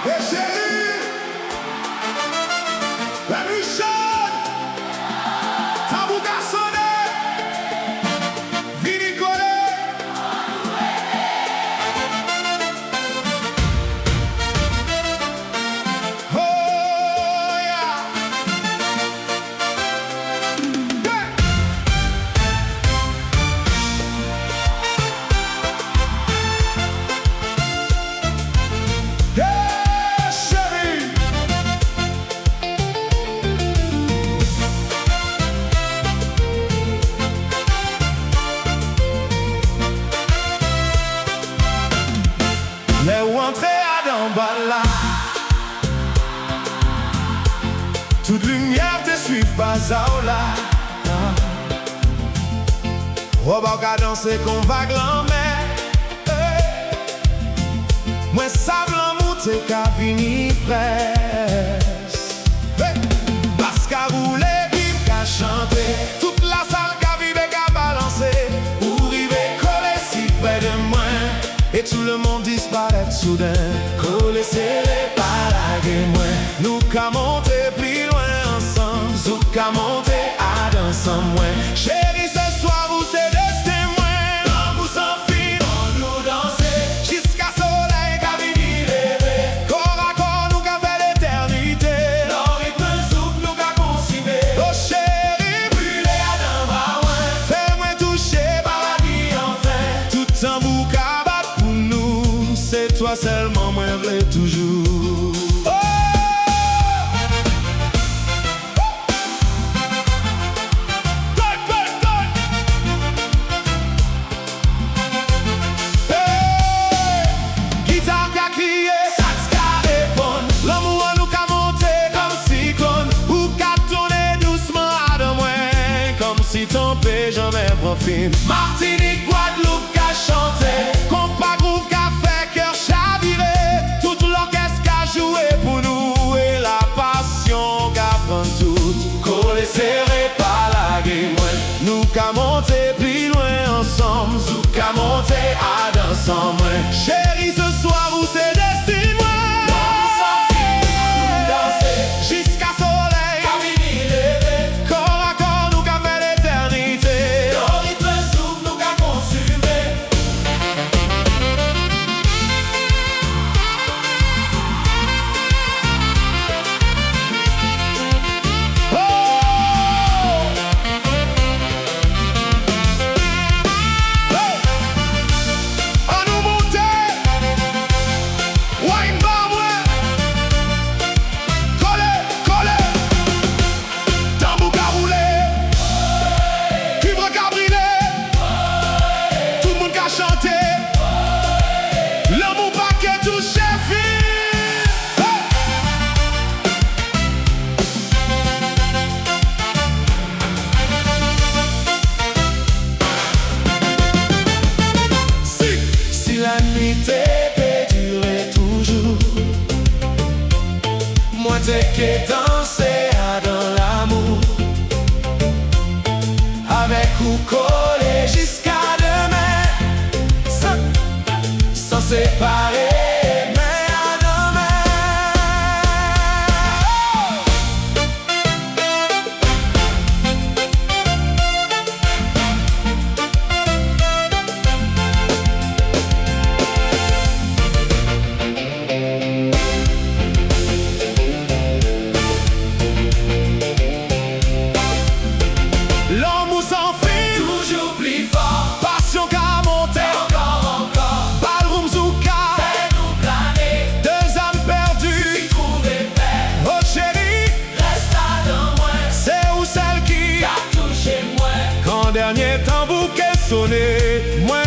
Et chérie, la nuit chaude, tambour qu'a sonné, vini collé. Oh yeah. Yeah, chérie. Les rentrées à d'Ambala, toute lumière te suit pas à là. On va danser qu'on va glammer. Moi savent l'amour t'es qu'à venir presse. Parce qu'à rouler, vive qu'à chanter. Toute la salle qu'à vivre qu'à balancer. Pour arriver coller si près de moi. Et tout le monde disparaît soudain. Coller serré par la moi. Nous qu'à monter plus loin ensemble. Nous qu'à monter à danser moins. Chérie, ce soir où c'est destin moins. L'amour sans fin, on nous danser. Jusqu'à soleil qu'à venir lever. Corps à corps, nous qu'à faire l'éternité. Dans rythme souple, nous qu'à consumer. Oh chérie, brûlé à d'un baouin. Fais-moi toucher par la vie enfin. Tout tambour qu'à battre pour nous. C'est toi seulement, moi v'lais toujours. Oh! Si ton pays jamais profite. Martinique, Guadeloupe, qu'a chanté. Compas groove, qu'a fait cœur chaviré. Tout l'orchestre qu'a joué pour nous. Et la passion qu'a prend tout. Collé serré par la game. Nous qu'a monté plus loin ensemble. Nous qu'a monté à danser moins. Chérie, ce soir où c'est destiné. Jusqu'à soleil. Qu'a vini lever. Corps à corps, nous qu'a fait l'éternité. Dans rythme souple, nous qu'a consumé. Oh! Hey! À nous monter. Wine bar, ouais. Collé, collé. Tambour qu'a roulé. Cuivre qu'a brûlé. Tout le monde qu'a chanté. L'amour pas que touché fil. Hey! Si la nuit peut durer toujours, moi t'es que danser dans l'amour. Avec ou collé jusqu'à demain, sans séparer, mais à demain. L'amour sans fin, toujours plus fort. Passion qu'a monté, encore, encore. Ballroom Zouka, fais-nous planer. Deux âmes perdues, si trouver paix. Oh chérie, reste là dans moi. C'est où celle qui a touché moi. Quand dernier tambour qu'est sonné, moi